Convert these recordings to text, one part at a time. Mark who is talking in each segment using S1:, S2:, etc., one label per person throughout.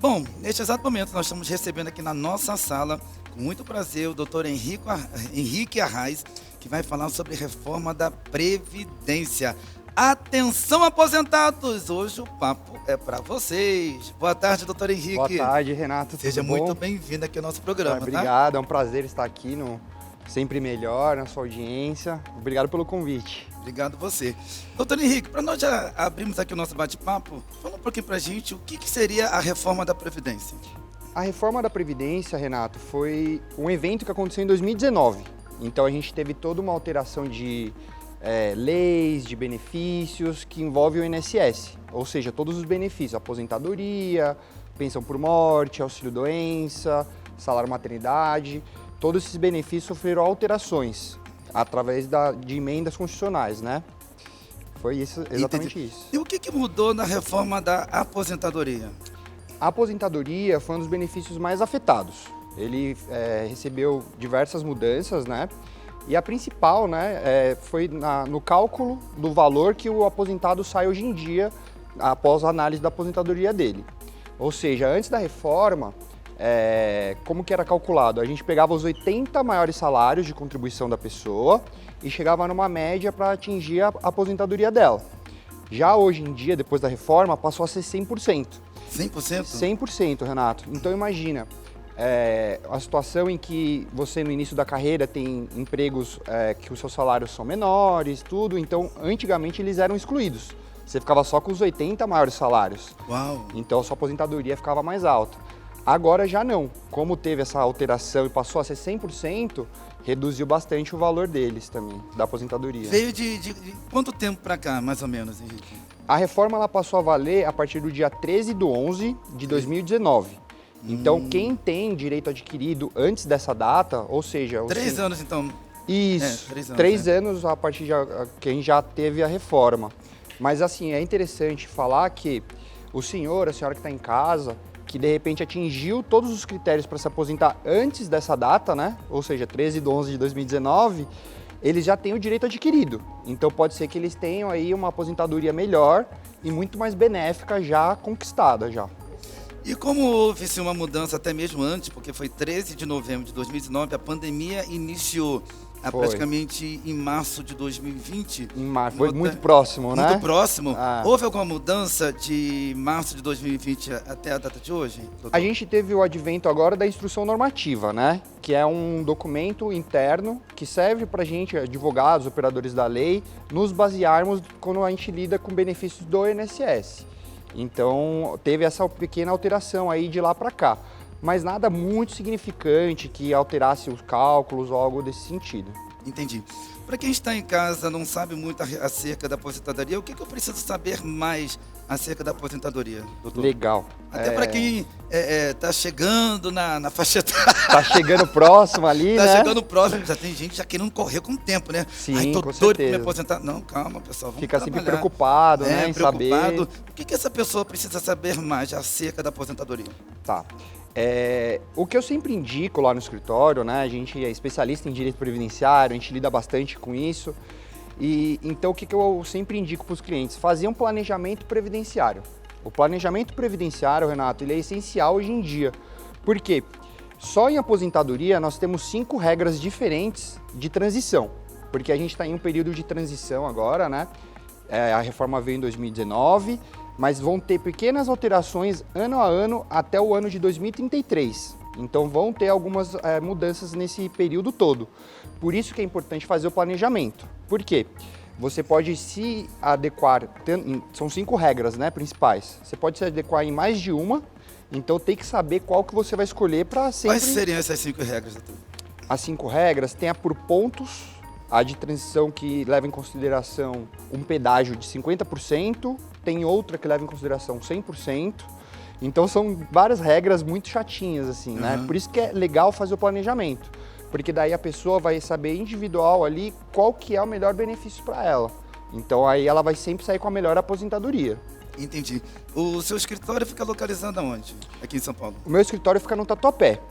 S1: Bom, neste exato momento nós estamos recebendo aqui na nossa sala, com muito prazer, o doutor Henrique Arraes, que vai falar sobre reforma da Previdência. Atenção, aposentados! Hoje o papo é para vocês. Boa tarde, doutor Henrique.
S2: Boa tarde, Renato.
S1: Seja
S2: tudo
S1: muito
S2: bom?
S1: bem-vindo aqui ao nosso programa,
S2: Obrigado, é um prazer estar aqui no Sempre Melhor, na sua audiência. Obrigado pelo convite.
S1: Obrigado você. Doutor Henrique, para nós já abrirmos aqui o nosso bate-papo, fala um pouquinho para a gente o que seria a reforma da Previdência.
S2: A reforma da Previdência, Renato, foi um evento que aconteceu em 2019. Então a gente teve toda uma alteração de leis, de benefícios que envolve o INSS. Ou seja, todos os benefícios, aposentadoria, pensão por morte, auxílio-doença, salário maternidade, todos esses benefícios sofreram alterações através de emendas constitucionais, né? Foi isso, exatamente isso.
S1: E o que mudou na reforma da aposentadoria?
S2: A aposentadoria foi um dos benefícios mais afetados. Ele recebeu diversas mudanças, né? E a principal, né, foi no cálculo do valor que o aposentado sai hoje em dia após a análise da aposentadoria dele. Ou seja, antes da reforma, como que era calculado? A gente pegava os 80 maiores salários de contribuição da pessoa e chegava numa média para atingir a aposentadoria dela. Já hoje em dia, depois da reforma, passou a ser 100%.
S1: 100%?
S2: 100%, Renato. Então imagina, a situação em que você no início da carreira tem empregos que os seus salários são menores, tudo, então antigamente eles eram excluídos. Você ficava só com os 80 maiores salários.
S1: Uau!
S2: Então a sua aposentadoria ficava mais alta. Agora já não. Como teve essa alteração e passou a ser 100%, reduziu bastante o valor deles também, da aposentadoria.
S1: Veio de quanto tempo para cá, mais ou menos, Henrique?
S2: A reforma ela passou a valer a partir do dia 13/11 de 2019. Então, quem tem direito adquirido antes dessa data, ou seja...
S1: 3 anos, então.
S2: Isso,
S1: 3 anos.
S2: 3 anos a partir de quem já teve a reforma. Mas, assim, é interessante falar que o senhor, a senhora que está em casa, que de repente atingiu todos os critérios para se aposentar antes dessa data, né? Ou seja, 13/11 de 2019, eles já têm o direito adquirido. Então pode ser que eles tenham aí uma aposentadoria melhor e muito mais benéfica já conquistada já.
S1: E como houve-se uma mudança até mesmo antes, porque foi 13 de novembro de 2019, a pandemia iniciou praticamente em março de 2020.
S2: Em março, foi muito próximo, né?
S1: Muito próximo.
S2: Ah.
S1: Houve alguma mudança de março de 2020 até a data de hoje, doutor?
S2: A gente teve o advento agora da instrução normativa, né? Que é um documento interno que serve para a gente, advogados, operadores da lei, nos basearmos quando a gente lida com benefícios do INSS. Então, teve essa pequena alteração aí de lá para cá. Mas nada muito significante que alterasse os cálculos ou algo desse sentido.
S1: Entendi. Para quem está em casa não sabe muito acerca da aposentadoria, o que eu preciso saber mais acerca da aposentadoria, doutor?
S2: Legal.
S1: Até para quem está chegando na faixa etária.
S2: Está chegando próximo ali, né?
S1: Está chegando próximo, já tem gente já querendo correr com o tempo, né?
S2: Sim,
S1: Ai, tô
S2: com
S1: doido para me
S2: certeza.
S1: aposentar. Não, calma, pessoal, vamos
S2: Fica sempre
S1: trabalhar.
S2: preocupado, né, em
S1: preocupado.
S2: saber.
S1: O que essa pessoa precisa saber mais acerca da aposentadoria?
S2: Tá. O que eu sempre indico lá no escritório, né? A gente é especialista em direito previdenciário, a gente lida bastante com isso. E então o que eu sempre indico para os clientes? Fazer um planejamento previdenciário. O planejamento previdenciário, Renato, ele é essencial hoje em dia. Por quê? Só em aposentadoria nós temos 5 regras diferentes de transição. Porque a gente está em um período de transição agora, né? A reforma veio em 2019, mas vão ter pequenas alterações ano a ano até o ano de 2033. Então vão ter algumas mudanças nesse período todo. Por isso que é importante fazer o planejamento. Por quê? Você pode se adequar, são 5 regras, né, principais. Você pode se adequar em mais de uma, então tem que saber qual que você vai escolher para sempre...
S1: Quais seriam essas 5 regras, doutor?
S2: As 5 regras tem a por pontos, a de transição que leva em consideração um pedágio de 50%, tem outra que leva em consideração 100%. Então são várias regras muito chatinhas, assim, né? Por isso que é legal fazer o planejamento, porque daí a pessoa vai saber individual ali qual que é o melhor benefício para ela. Então aí ela vai sempre sair com a melhor aposentadoria.
S1: Entendi. O seu escritório fica localizado aonde? Aqui em São Paulo?
S2: O meu escritório fica no Tatuapé.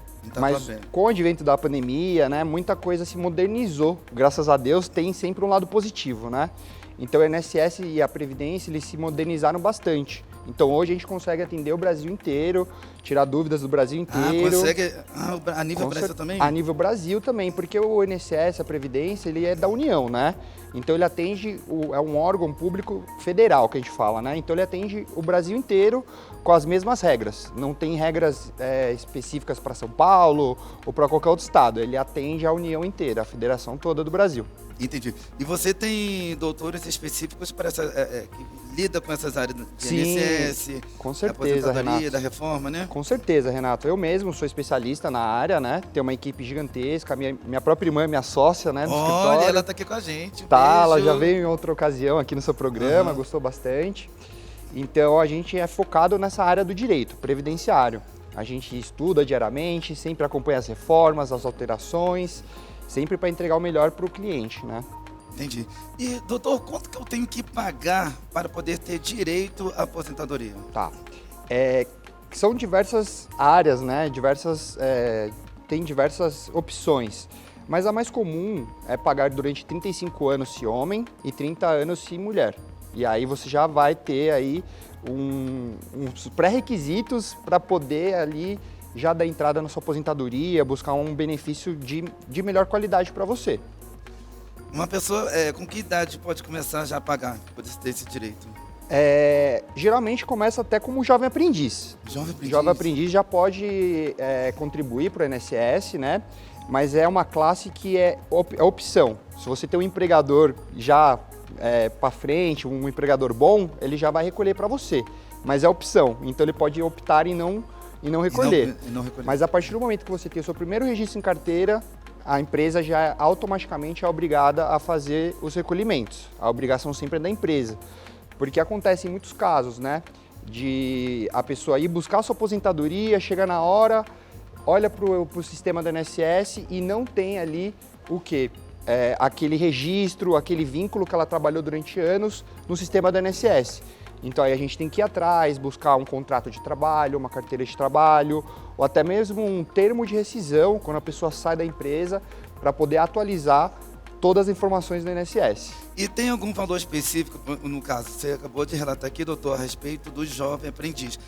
S2: Mas
S1: Tatuapé.
S2: com o advento da pandemia, né, muita coisa se modernizou. Graças a Deus tem sempre um lado positivo, né? Então o INSS e a Previdência, eles se modernizaram bastante. Então hoje a gente consegue atender o Brasil inteiro, tirar dúvidas do Brasil inteiro.
S1: Consegue a nível Brasil também?
S2: A nível Brasil também, porque o INSS, a Previdência, ele é da União, né? Então ele atende, é um órgão público federal que a gente fala, né? Então ele atende o Brasil inteiro com as mesmas regras. Não tem regras específicas para São Paulo ou para qualquer outro estado. Ele atende a União inteira, a federação toda do Brasil.
S1: Entendi. E você tem doutores específicos para essa, que lida com essas áreas de
S2: Sim,
S1: INSS,
S2: com
S1: da
S2: certeza,
S1: aposentadoria,
S2: Renato.
S1: da reforma, né?
S2: Com certeza, Renato. Eu mesmo sou especialista na área, né? Tenho uma equipe gigantesca. Minha própria irmã é minha sócia, né? No
S1: Olha,
S2: escritório.
S1: ela tá aqui com a gente.
S2: Tá, ela
S1: Beijo.
S2: já veio em outra ocasião aqui no seu programa, gostou bastante. Então a gente é focado nessa área do direito previdenciário. A gente estuda diariamente, sempre acompanha as reformas, as alterações, sempre para entregar o melhor para o cliente, né?
S1: Entendi. E, doutor, quanto que eu tenho que pagar para poder ter direito à aposentadoria?
S2: Tá. São diversas áreas, né? Tem diversas opções. Mas a mais comum é pagar durante 35 anos se homem e 30 anos se mulher. E aí você já vai ter aí uns pré-requisitos para poder ali já dar entrada na sua aposentadoria, buscar um benefício de melhor qualidade para você.
S1: Uma pessoa com que idade pode começar já a pagar para ter esse direito?
S2: Geralmente começa até como jovem aprendiz. Jovem aprendiz já pode contribuir para o INSS, né? Mas é uma classe que é opção. Se você tem um empregador já para frente, um empregador bom, ele já vai recolher para você. Mas é opção, então ele pode optar em não recolher. Mas a partir do momento que você tem o seu primeiro registro em carteira, a empresa já automaticamente é obrigada a fazer os recolhimentos. A obrigação sempre é da empresa. Porque acontece em muitos casos, né? De a pessoa ir buscar a sua aposentadoria, chega na hora, olha para o sistema do INSS e não tem ali o quê? Aquele registro, aquele vínculo que ela trabalhou durante anos no sistema do INSS. Então aí a gente tem que ir atrás, buscar um contrato de trabalho, uma carteira de trabalho, ou até mesmo um termo de rescisão, quando a pessoa sai da empresa, para poder atualizar todas as informações do INSS.
S1: E tem algum valor específico, no caso, você acabou de relatar aqui, doutor, a respeito do jovem aprendiz.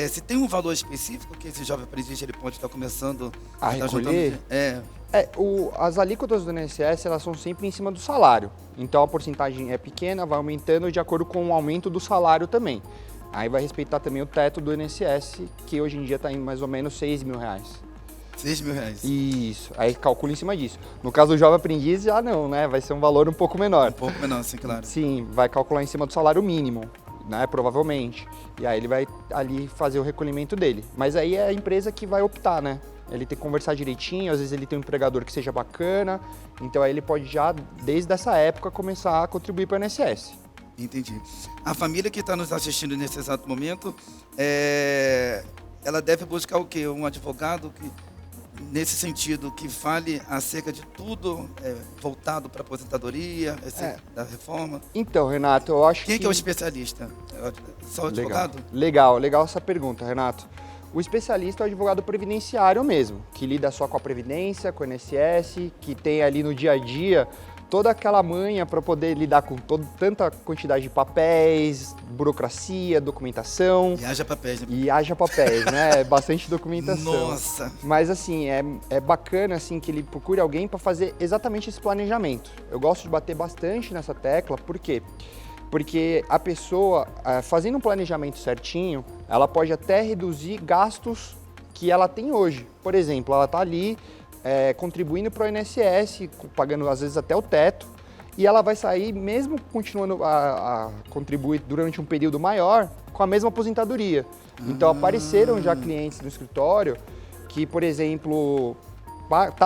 S1: Se tem um valor específico que esse jovem aprendiz ele pode estar começando
S2: a recolher? As alíquotas do INSS, elas são sempre em cima do salário. Então a porcentagem é pequena, vai aumentando de acordo com o aumento do salário também. Aí vai respeitar também o teto do INSS, que hoje em dia está em mais ou menos R$6.000.
S1: R$6.000?
S2: Isso, aí calcula em cima disso. No caso do jovem aprendiz, já não, né? Vai ser um valor um pouco menor.
S1: Um pouco menor, sim, claro.
S2: Sim, vai calcular em cima do salário mínimo, né? Provavelmente. E aí ele vai ali fazer o recolhimento dele. Mas aí é a empresa que vai optar, né? Ele tem que conversar direitinho, às vezes ele tem um empregador que seja bacana, então aí ele pode já, desde essa época, começar a contribuir para o INSS.
S1: Entendi. A família que está nos assistindo nesse exato momento, ela deve buscar o quê? Um advogado que, nesse sentido, que fale acerca de tudo voltado para a aposentadoria, da reforma?
S2: Então, Renato, eu acho
S1: Quem que é o especialista? Só o advogado?
S2: Legal essa pergunta, Renato. O especialista é o advogado previdenciário mesmo, que lida só com a Previdência, com o INSS, que tem ali no dia a dia toda aquela manha para poder lidar com tanta quantidade de papéis, burocracia, documentação.
S1: E haja papéis, né?
S2: E haja papéis, né? Bastante documentação.
S1: Nossa!
S2: Mas assim, é bacana assim, que ele procure alguém para fazer exatamente esse planejamento. Eu gosto de bater bastante nessa tecla, por quê? Porque a pessoa, fazendo um planejamento certinho, ela pode até reduzir gastos que ela tem hoje. Por exemplo, ela está ali contribuindo para o INSS, pagando às vezes até o teto, e ela vai sair, mesmo continuando a contribuir durante um período maior, com a mesma aposentadoria. Então apareceram já clientes no escritório que, por exemplo,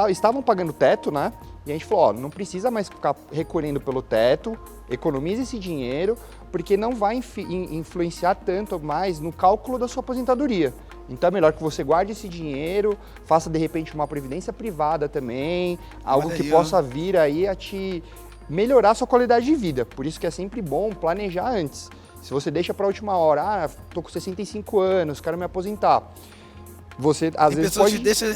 S2: estavam pagando teto, né? E a gente falou, não precisa mais ficar recolhendo pelo teto, economize esse dinheiro, porque não vai influenciar tanto mais no cálculo da sua aposentadoria. Então é melhor que você guarde esse dinheiro, faça de repente uma previdência privada também, algo que possa vir aí a te melhorar a sua qualidade de vida. Por isso que é sempre bom planejar antes. Se você deixa para a última hora, tô com 65 anos, quero me aposentar. Você, às
S1: Tem
S2: vezes,
S1: pessoas
S2: pode...
S1: que deixam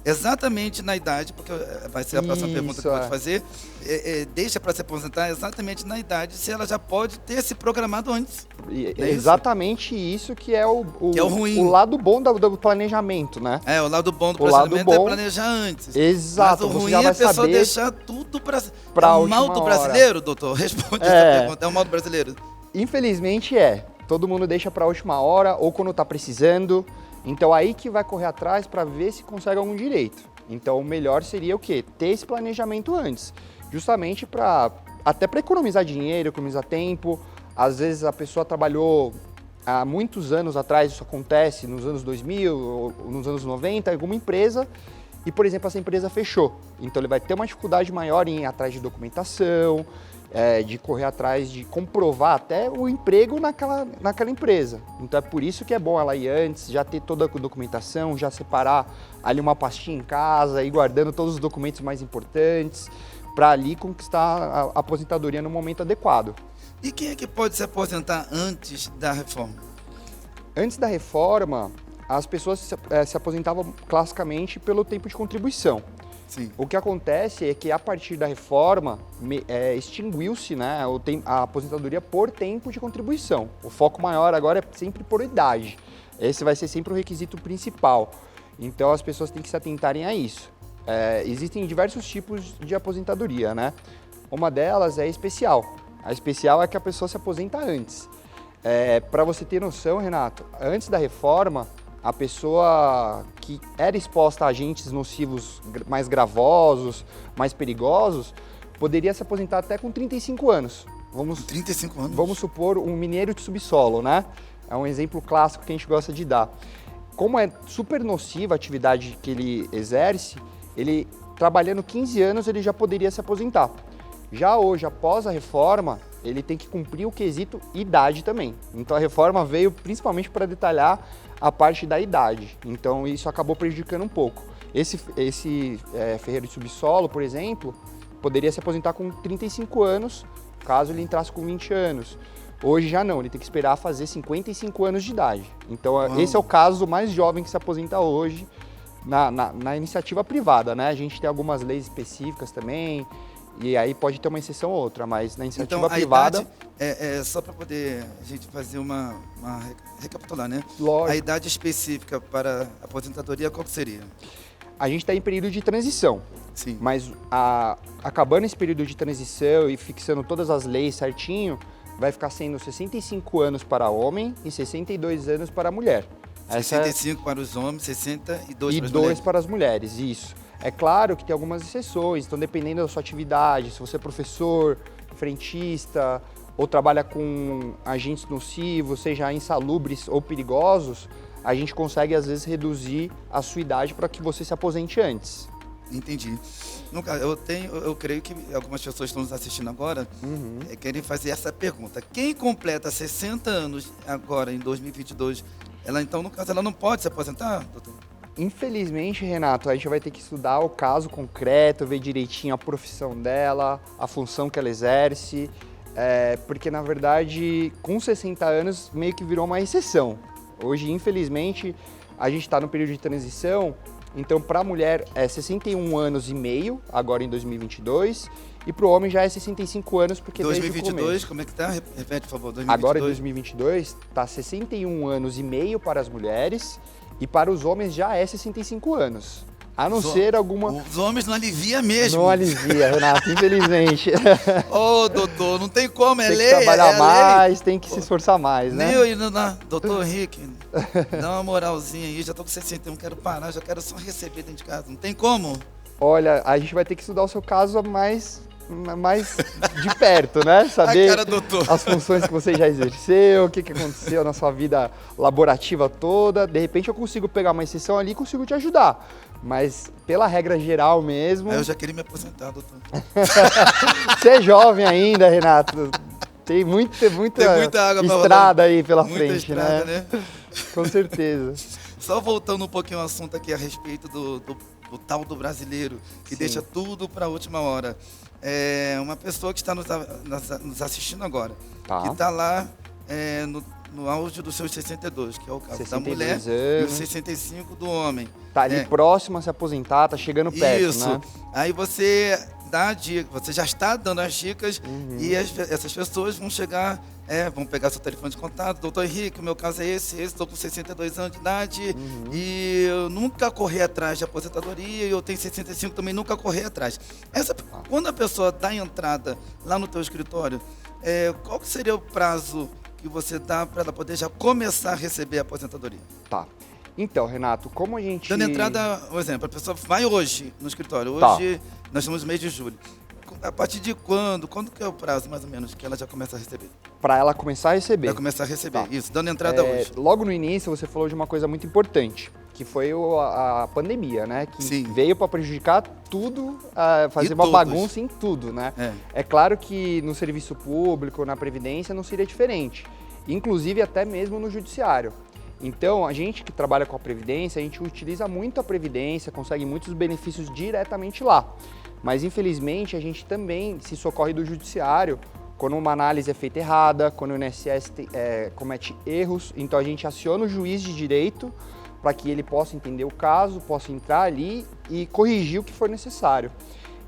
S1: exatamente na idade, porque vai ser a próxima pergunta que
S2: Isso,
S1: pode fazer, deixa para se aposentar exatamente na idade, se ela já pode ter se programado antes. Não é
S2: Exatamente isso que é o
S1: Que é o ruim.
S2: o lado bom do planejamento, né?
S1: O lado bom do
S2: O lado
S1: planejamento é
S2: bom-
S1: planejar antes.
S2: Exato,
S1: Mas o
S2: você
S1: ruim
S2: já
S1: é
S2: vai
S1: a pessoa
S2: saber
S1: deixar tudo para
S2: pra
S1: é o
S2: última
S1: mal do
S2: hora.
S1: brasileiro, doutor? Responde essa pergunta. É o mal do brasileiro?
S2: Infelizmente todo mundo deixa para a última hora ou quando tá precisando. Então aí que vai correr atrás para ver se consegue algum direito. Então o melhor seria o quê? Ter esse planejamento antes, justamente até para economizar dinheiro, economizar tempo. Às vezes a pessoa trabalhou há muitos anos atrás, isso acontece nos anos 2000 ou nos anos 90, alguma empresa e, por exemplo, essa empresa fechou. Então ele vai ter uma dificuldade maior em ir atrás de documentação, de correr atrás de comprovar até o emprego naquela empresa. Então é por isso que é bom ela ir antes, já ter toda a documentação, já separar ali uma pastinha em casa, ir guardando todos os documentos mais importantes, para ali conquistar a aposentadoria no momento adequado.
S1: E quem é que pode se aposentar antes da reforma?
S2: Antes da reforma, as pessoas se aposentavam classicamente pelo tempo de contribuição.
S1: Sim.
S2: O que acontece é que a partir da reforma extinguiu-se, né, a aposentadoria por tempo de contribuição. O foco maior agora é sempre por idade. Esse vai ser sempre o requisito principal. Então as pessoas têm que se atentarem a isso. Existem diversos tipos de aposentadoria, né? Uma delas é a especial. A especial é que a pessoa se aposenta antes. Para você ter noção, Renato, antes da reforma, a pessoa que era exposta a agentes nocivos mais gravosos, mais perigosos, poderia se aposentar até com 35 anos.
S1: 35 anos?
S2: Vamos supor um mineiro de subsolo, né? É um exemplo clássico que a gente gosta de dar. Como é super nociva a atividade que ele exerce, ele trabalhando 15 anos ele já poderia se aposentar. Já hoje, após a reforma, ele tem que cumprir o quesito idade também. Então a reforma veio principalmente para detalhar a parte da idade. Então isso acabou prejudicando um pouco. Esse ferreiro de subsolo, por exemplo, poderia se aposentar com 35 anos, caso ele entrasse com 20 anos. Hoje já não, ele tem que esperar fazer 55 anos de idade. Então esse é o caso mais jovem que se aposenta hoje na iniciativa privada, né? A gente tem algumas leis específicas também, e aí pode ter uma exceção ou outra, mas na iniciativa privada...
S1: Idade, só para poder a gente fazer uma recapitular, né?
S2: Lógico.
S1: A idade específica para a aposentadoria, qual que seria?
S2: A gente está em período de transição.
S1: Sim.
S2: Mas acabando esse período de transição e fixando todas as leis certinho, vai ficar sendo 65 anos para homem e 62 anos para a mulher.
S1: 65 para os homens, 62
S2: e
S1: para as
S2: 2
S1: mulheres.
S2: para as mulheres, isso. É claro que tem algumas exceções, então dependendo da sua atividade, se você é professor, frentista, ou trabalha com agentes nocivos, seja insalubres ou perigosos, a gente consegue às vezes reduzir a sua idade para que você se aposente antes.
S1: Entendi. Eu creio que algumas pessoas que estão nos assistindo agora querem fazer essa pergunta. Quem completa 60 anos agora, em 2022, ela então, no caso, ela não pode se aposentar, doutor?
S2: Infelizmente, Renato, a gente vai ter que estudar o caso concreto, ver direitinho a profissão dela, a função que ela exerce, porque, na verdade, com 60 anos, meio que virou uma exceção. Hoje, infelizmente, a gente está no período de transição, então, para a mulher é 61 anos e meio, agora em 2022, e para o homem já é 65 anos, porque
S1: 2022,
S2: desde o começo.
S1: como é que tá? Repete, por favor. 2022.
S2: Agora, em 2022, está 61 anos e meio para as mulheres, e para os homens já é 65 anos. A não ser alguma...
S1: Os homens não alivia mesmo.
S2: Não alivia, Renato, infelizmente.
S1: Ô, doutor, não tem como,
S2: Tem
S1: lei.
S2: que trabalhar
S1: lei.
S2: mais, tem que se esforçar mais, né?
S1: Doutor Henrique, dá uma moralzinha aí, já tô com 61, quero parar, já quero só receber dentro de casa. Não tem como?
S2: Olha, a gente vai ter que estudar o seu caso mais de perto, né? Saber
S1: cara, doutor.
S2: as funções que você já exerceu, o que aconteceu na sua vida laborativa toda. De repente eu consigo pegar uma exceção ali e consigo te ajudar. Mas pela regra geral mesmo...
S1: Eu já queria me aposentar, doutor.
S2: Você é jovem ainda, Renato. Tem muita
S1: água pra
S2: estrada aí pela
S1: muita
S2: frente,
S1: estrada,
S2: né? Com certeza.
S1: Só voltando um pouquinho ao assunto aqui a respeito do tal do brasileiro, que
S2: Sim.
S1: deixa tudo para a última hora. Uma pessoa que está nos assistindo agora,
S2: Tá.
S1: que está lá no auge dos seus 62, que é o caso da
S2: 62
S1: mulher, e os
S2: anos.
S1: 65 do homem.
S2: Tá ali
S1: É.
S2: próximo a se aposentar, tá chegando perto,
S1: Isso.
S2: né?
S1: Aí você dá a dica, você já está dando as dicas e essas pessoas vão chegar, vão pegar seu telefone de contato. Doutor Henrique, o meu caso é esse, estou com 62 anos de idade e eu nunca corri atrás de aposentadoria e eu tenho 65 também, nunca corri atrás. Quando a pessoa dá entrada lá no teu escritório, qual que seria o prazo que você dá para ela poder já começar a receber a aposentadoria?
S2: Tá. Então, Renato, como a gente...
S1: Dando entrada, por exemplo, a pessoa vai hoje no escritório.
S2: Tá.
S1: Hoje nós estamos no mês de julho. A partir de quando? Quando que é o prazo, mais ou menos, que ela já começa a receber?
S2: Pra ela começar a receber.
S1: Vai começar a receber,
S2: Tá.
S1: isso, dando entrada hoje.
S2: Logo no início, você falou de uma coisa muito importante, que foi a pandemia, né? Que
S1: Sim.
S2: veio para prejudicar tudo, fazer
S1: E
S2: uma
S1: todos.
S2: bagunça em tudo, né?
S1: É.
S2: É claro que no serviço público, na Previdência, não seria diferente. Inclusive até mesmo no Judiciário. Então, a gente que trabalha com a Previdência, a gente utiliza muito a Previdência, consegue muitos benefícios diretamente lá. Mas, infelizmente, a gente também se socorre do Judiciário quando uma análise é feita errada, quando o INSS comete erros. Então, a gente aciona o juiz de direito para que ele possa entender o caso, possa entrar ali e corrigir o que for necessário.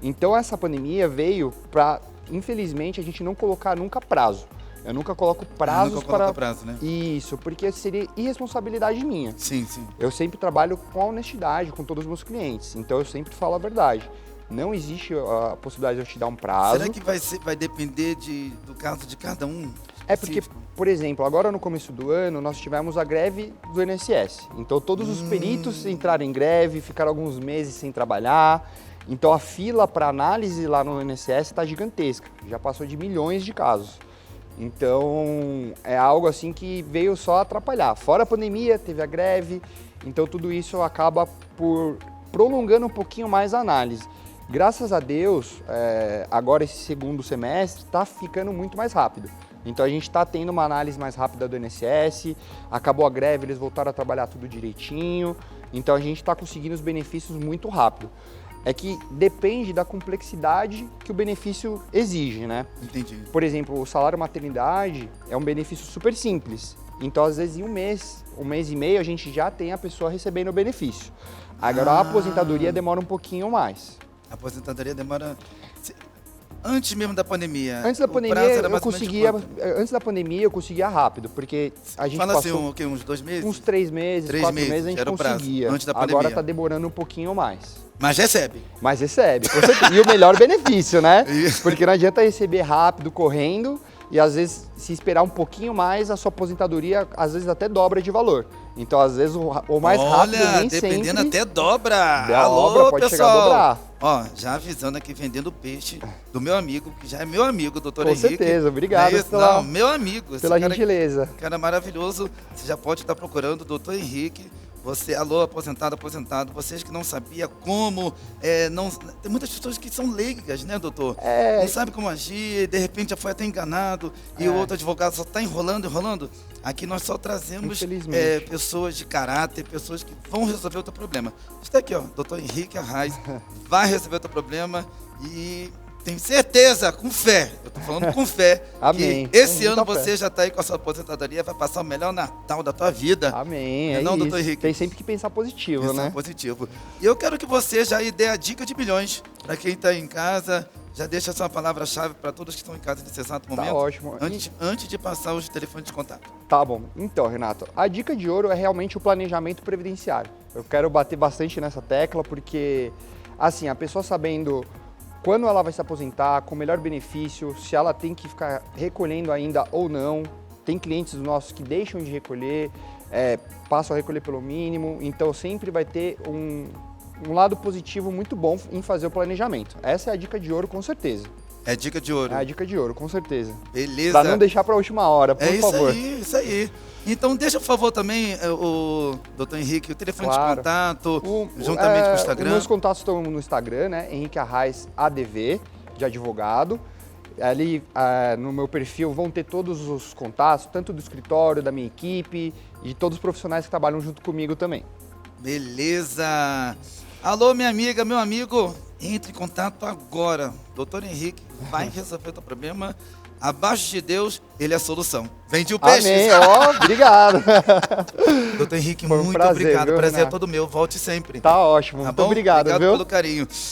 S2: Então, essa pandemia veio para, infelizmente, a gente não colocar nunca prazo. Eu nunca coloco prazos
S1: nunca coloca prazo, né?
S2: Isso, porque seria irresponsabilidade minha.
S1: Sim, sim.
S2: Eu sempre trabalho com honestidade com todos os meus clientes, então eu sempre falo a verdade. Não existe a possibilidade de eu te dar um prazo.
S1: Será que vai depender do caso de cada um?
S2: É porque,
S1: específico?
S2: por exemplo, agora no começo do ano nós tivemos a greve do INSS. Então todos os peritos entraram em greve, ficaram alguns meses sem trabalhar. Então a fila para análise lá no INSS está gigantesca. Já passou de milhões de casos. Então, é algo assim que veio só atrapalhar. Fora a pandemia, teve a greve, então tudo isso acaba por prolongando um pouquinho mais a análise. Graças a Deus, agora esse segundo semestre está ficando muito mais rápido. Então a gente está tendo uma análise mais rápida do INSS, acabou a greve, eles voltaram a trabalhar tudo direitinho, então a gente está conseguindo os benefícios muito rápido. É que depende da complexidade que o benefício exige, né?
S1: Entendi.
S2: Por exemplo, o salário maternidade é um benefício super simples. Então, às vezes, em um mês e meio, a gente já tem a pessoa recebendo o benefício. Agora, a aposentadoria demora um pouquinho mais.
S1: A aposentadoria demora... Antes mesmo da pandemia.
S2: Antes da
S1: o prazo
S2: pandemia,
S1: era
S2: eu
S1: mais ou menos quanto?
S2: antes da pandemia, eu conseguia rápido, porque a gente
S1: Fala assim,
S2: passou
S1: o quê? Uns 2 meses?
S2: uns 3 meses, 4 meses, a gente
S1: era o prazo,
S2: conseguia.
S1: antes da
S2: Agora
S1: pandemia.
S2: está demorando um pouquinho mais.
S1: Mas recebe.
S2: Mas recebe, com certeza. E o melhor benefício, né?
S1: Isso.
S2: Porque não adianta receber rápido, correndo, e às vezes, se esperar um pouquinho mais, a sua aposentadoria, às vezes, até dobra de valor. Então, às vezes, o mais rápido nem
S1: dependendo
S2: sempre...
S1: até dobra.
S2: Dobra,
S1: Alô,
S2: pode chegar
S1: pessoal.
S2: a dobrar.
S1: Ó, já avisando aqui, vendendo peixe do meu amigo, que já é meu amigo, doutor
S2: Com
S1: Henrique.
S2: certeza, obrigado
S1: Não, é isso?
S2: pela-
S1: Não, meu amigo. Esse
S2: Pela
S1: cara,
S2: gentileza.
S1: cara maravilhoso. Você já pode estar procurando o doutor Henrique. Você, alô, aposentado, vocês que não sabiam como, tem muitas pessoas que são leigas, né, doutor? Não sabe como agir, de repente já foi até enganado, e o outro advogado só está enrolando. Aqui nós só trazemos
S2: Infelizmente.
S1: pessoas de caráter, pessoas que vão resolver o teu problema. Está aqui, ó, doutor Henrique Arraes, vai resolver o teu problema e... Tenho certeza, com fé, eu tô falando com fé,
S2: Amém.
S1: que esse
S2: Com
S1: ano
S2: muita fé.
S1: você já está aí com a sua aposentadoria, vai passar o melhor Natal da tua vida.
S2: Amém,
S1: Não, doutor
S2: isso.
S1: Henrique?
S2: Tem sempre que pensar positivo,
S1: Isso é
S2: né?
S1: positivo. E eu quero que você já dê a dica de milhões para quem está em casa, já deixa a sua palavra-chave para todos que estão em casa nesse exato momento.
S2: Tá ótimo.
S1: Antes de passar os telefones de contato.
S2: Tá bom. Então, Renato, a dica de ouro é realmente o planejamento previdenciário. Eu quero bater bastante nessa tecla porque, assim, a pessoa sabendo quando ela vai se aposentar, com o melhor benefício, se ela tem que ficar recolhendo ainda ou não. Tem clientes nossos que deixam de recolher, passam a recolher pelo mínimo, então sempre vai ter um lado positivo muito bom em fazer o planejamento. Essa é a dica de ouro, com certeza.
S1: É dica de ouro.
S2: É a dica de ouro, com certeza.
S1: Beleza.
S2: Pra não deixar pra última hora, por favor.
S1: Isso aí. Então deixa, por favor, também, o doutor Henrique, o telefone de
S2: Claro.
S1: contato, juntamente com o Instagram.
S2: Os meus contatos estão no Instagram, né? Henrique Arraes ADV, de advogado. Ali no meu perfil vão ter todos os contatos, tanto do escritório, da minha equipe e de todos os profissionais que trabalham junto comigo também.
S1: Beleza. Alô, minha amiga, meu amigo, entre em contato agora. Doutor Henrique vai resolver o teu problema. Abaixo de Deus, ele é a solução. Vende o peixe.
S2: Amém, ó, obrigado.
S1: Doutor Henrique,
S2: Foi um
S1: muito
S2: prazer,
S1: obrigado.
S2: viu,
S1: Prazer é
S2: Renato?
S1: todo meu. Volte sempre.
S2: Tá ótimo,
S1: Tá
S2: muito
S1: bom?
S2: obrigado, viu?
S1: Pelo carinho.